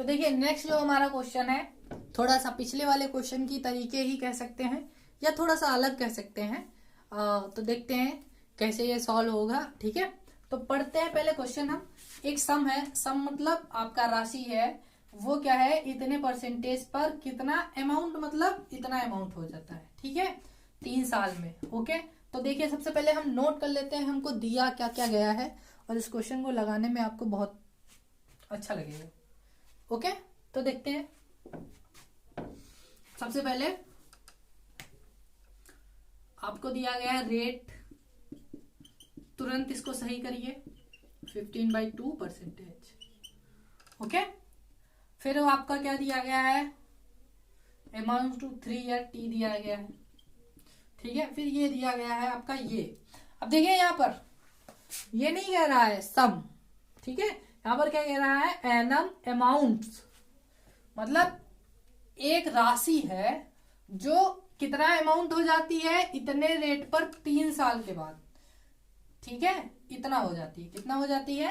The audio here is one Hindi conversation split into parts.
तो देखिए नेक्स्ट जो हमारा क्वेश्चन है थोड़ा सा पिछले वाले क्वेश्चन की तरीके ही कह सकते हैं या थोड़ा सा अलग कह सकते हैं। तो देखते हैं कैसे ये सॉल्व होगा। ठीक है, तो पढ़ते हैं पहले क्वेश्चन हम। एक सम है, सम मतलब आपका राशि है, वो क्या है, इतने परसेंटेज पर कितना अमाउंट, मतलब इतना अमाउंट हो जाता है। ठीक है, 3 साल में। ओके, तो देखिए सबसे पहले हम नोट कर लेते हैं हमको दिया क्या क्या गया है, और इस क्वेश्चन को लगाने में आपको बहुत अच्छा लगेगा। ओके, तो देखते हैं। सबसे पहले आपको दिया गया है रेट, तुरंत इसको सही करिए, 15/2%। ओके, फिर आपका क्या दिया गया है, अमाउंट टू 3 ईयर, टी दिया गया है। ठीक है, फिर ये दिया गया है आपका ये। अब देखिए यहाँ पर ये नहीं कह रहा है सम, ठीक है, यहाँ पर क्या कह रहा है, एनम अमाउंट्स, मतलब एक राशि है जो कितना अमाउंट हो जाती है इतने रेट पर 3 साल के बाद। ठीक है, इतना हो जाती है, कितना हो जाती है,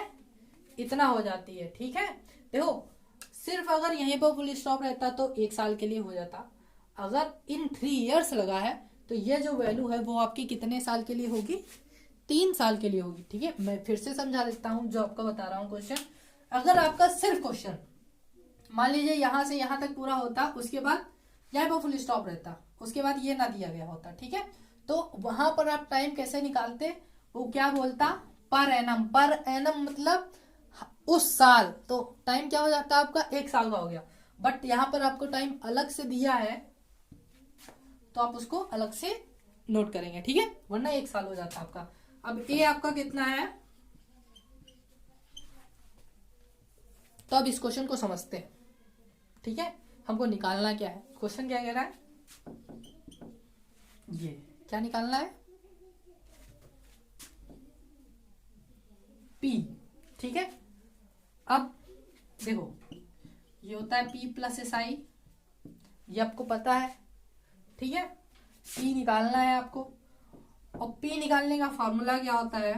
इतना हो जाती है। ठीक है, देखो सिर्फ अगर यहीं पर फुल स्टॉप रहता तो 1 साल के लिए हो जाता, अगर इन 3 इयर्स लगा है तो ये जो वैल्यू है वो आपकी कितने साल के लिए होगी, 3 साल के लिए होगी। ठीक है, मैं फिर से समझा देता हूं जो आपको बता रहा हूं क्वेश्चन। अगर आपका सिर्फ क्वेश्चन मान लीजिए यहां से यहां तक पूरा होता, उसके बाद यहाँ पर फुल स्टॉप रहता, उसके बाद ये ना दिया गया होता। ठीक है, तो वहां पर आप टाइम कैसे निकालते, वो क्या बोलता, पर एनम। पर एनम मतलब उस साल, तो टाइम क्या हो जाता है आपका, 1 साल का हो गया। बट यहां पर आपको टाइम अलग से दिया है तो आप उसको अलग से नोट करेंगे। ठीक है, वरना 1 साल हो जाता आपका। अब ए आपका कितना है, तो अब इस क्वेश्चन को समझते हैं। ठीक है, हमको निकालना क्या है, क्वेश्चन क्या कह रहा है, ये क्या निकालना है, पी। ठीक है, अब देखो ये होता है P प्लस SI, ये आपको पता है। ठीक है, P निकालना है आपको, और P निकालने का फॉर्मूला क्या होता है,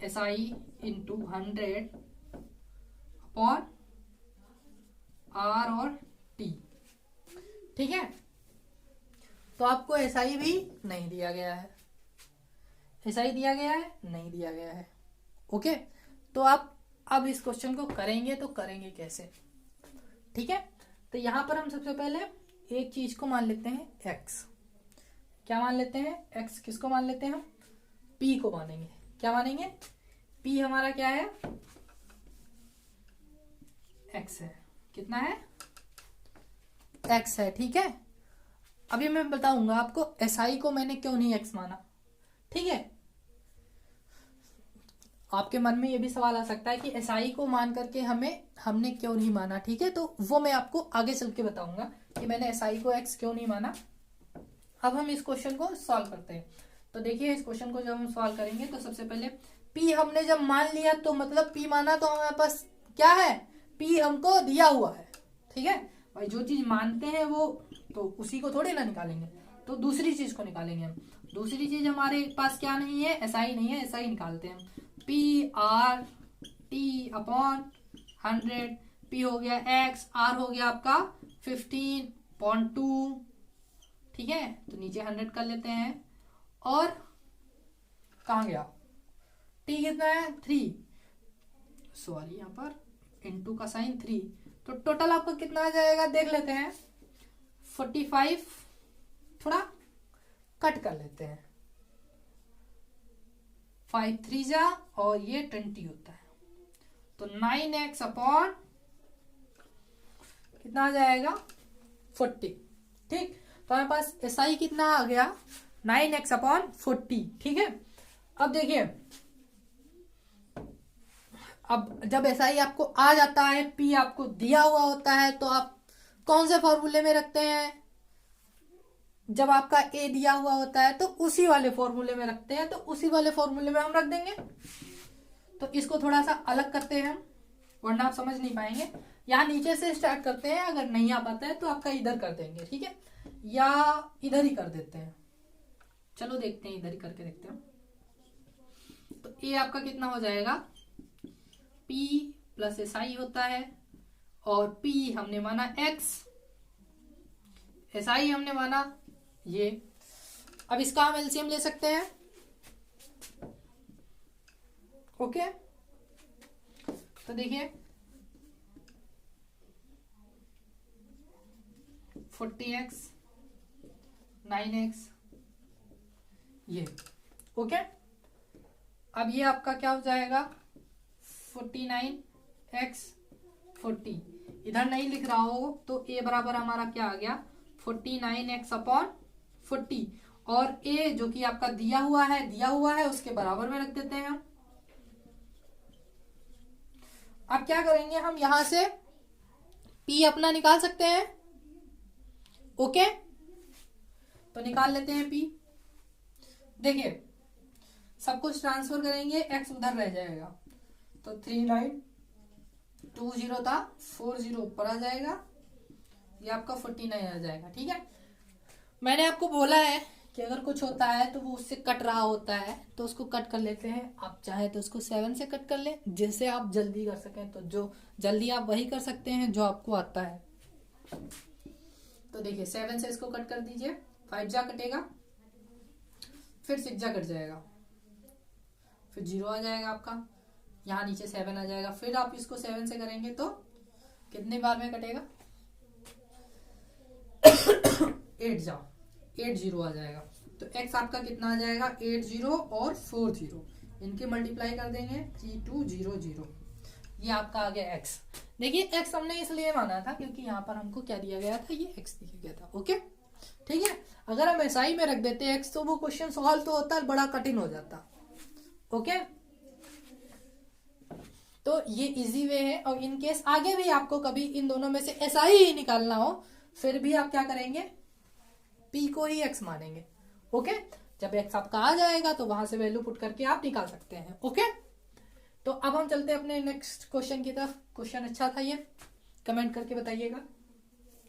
SI इंटू 100 अपॉन R और T। ठीक है, तो आपको SI भी नहीं दिया गया है, SI दिया गया है, नहीं दिया गया है। ओके, तो आप अब इस क्वेश्चन को करेंगे तो करेंगे कैसे। ठीक है, तो यहां पर हम सबसे पहले एक चीज को मान लेते हैं x। क्या मान लेते हैं, x किसको मान लेते हैं हम, p को मानेंगे। क्या मानेंगे, p हमारा क्या है, x है, कितना है, x है। ठीक है, अभी मैं बताऊंगा आपको SI को मैंने क्यों नहीं x माना। ठीक है, आपके मन में ये भी सवाल आ सकता है कि SI को मान करके हमने क्यों नहीं माना। ठीक है, तो वो मैं आपको आगे चल के बताऊंगा कि मैंने SI को x क्यों नहीं माना। अब हम इस क्वेश्चन को सॉल्व करते हैं। तो देखिए इस क्वेश्चन को जब हम सॉल्व करेंगे तो सबसे पहले P हमने जब मान लिया तो मतलब P माना तो हमारे पास क्या है, P हमको दिया हुआ है। ठीक है भाई, जो चीज मानते हैं वो तो उसी को थोड़ी ना निकालेंगे, तो दूसरी चीज को निकालेंगे हम। दूसरी चीज हमारे पास क्या नहीं है, SI नहीं है, SI निकालते हैं हम। PR/T अपॉन 100, P हो गया x, R हो गया आपका 15.2। ठीक है, तो नीचे 100 कर लेते हैं, और कहाँ गया, T कितना है 3, सॉरी यहाँ पर इनटू का साइन 3, तो टोटल आपका कितना आ जाएगा देख लेते हैं, 45, थोड़ा कट कर लेते हैं, 5 3 जा और ये 20 होता है, तो 9x अपॉन कितना आ जाएगा 40। ठीक, तो हमारे पास SI कितना आ गया, 9x अपॉन 40। ठीक है, अब देखिए अब जब SI आपको आ जाता है, P आपको दिया हुआ होता है, तो आप कौन से फॉर्मूले में रखते हैं, जब आपका A दिया हुआ होता है तो उसी वाले फॉर्मूले में रखते हैं, तो उसी वाले फॉर्मूले में हम रख देंगे। तो इसको थोड़ा सा अलग करते हैं हम, वरना आप समझ नहीं पाएंगे। यहाँ नीचे से स्टार्ट करते हैं, अगर नहीं आ पाता है तो आपका इधर कर देंगे। ठीक है, या इधर ही कर देते हैं, चलो देखते हैं, इधर ही करके देखते हैं। तो ए आपका कितना हो जाएगा, P प्लस SI होता है, और P हमने माना X, SI हमने माना ये। अब इसका हम एलसीएम ले सकते हैं। ओके, तो देखिए 40x 9x ये। ओके, अब ये आपका क्या हो जाएगा, 49x 40, इधर नहीं लिख रहा हो तो a बराबर हमारा क्या आ गया, 49x अपॉन 40, और a जो कि आपका दिया हुआ है उसके बराबर में रख देते हैं हम। अब क्या करेंगे, हम यहां से p अपना निकाल सकते हैं। ओके, तो निकाल लेते हैं p। देखिए सब कुछ ट्रांसफर करेंगे, x उधर रह जाएगा, तो 3920 था, 40 ऊपर आ जाएगा, ये आपका 49 आ जाएगा। ठीक है, मैंने आपको बोला है कि अगर कुछ होता है तो वो उससे कट रहा होता है तो उसको कट कर लेते हैं। आप चाहे तो उसको 7 से कट कर ले, जिससे आप जल्दी कर सकें। तो जो जल्दी आप वही कर सकते हैं जो आपको आता है। तो देखिए 7 से इसको कट कर दीजिए, 5 जा कटेगा, फिर 6 जा कट जाएगा, फिर 0 आ जाएगा आपका, यहाँ नीचे 7 आ जाएगा। फिर आप इसको 7 से करेंगे तो कितने बार में कटेगा, 8 0 आ जाएगा। तो x आपका कितना आ जाएगा, 8 0 और 4 0, इनके मल्टीप्लाई कर देंगे 3200, ये आपका आ गया x। देखिए x हमने इसलिए माना था क्योंकि यहाँ पर हमको क्या दिया गया था, ये x दिया गया था। ओके, ठीक है, अगर हम SI में रख देते x तो वो क्वेश्चन सॉल्व तो होता, बड़ा कठिन हो जाता। ओके, तो ये इजी वे है। और इन केस आगे भी आपको कभी इन दोनों में से SI ही निकालना हो, फिर भी आप क्या करेंगे, P को ही x मानेंगे। ओके, जब x आपका आ जाएगा तो वहां से वैल्यू पुट करके आप निकाल सकते हैं। ओके, तो अब हम चलते हैं अपने नेक्स्ट क्वेश्चन की तरफ। क्वेश्चन अच्छा था ये, कमेंट करके बताइएगा।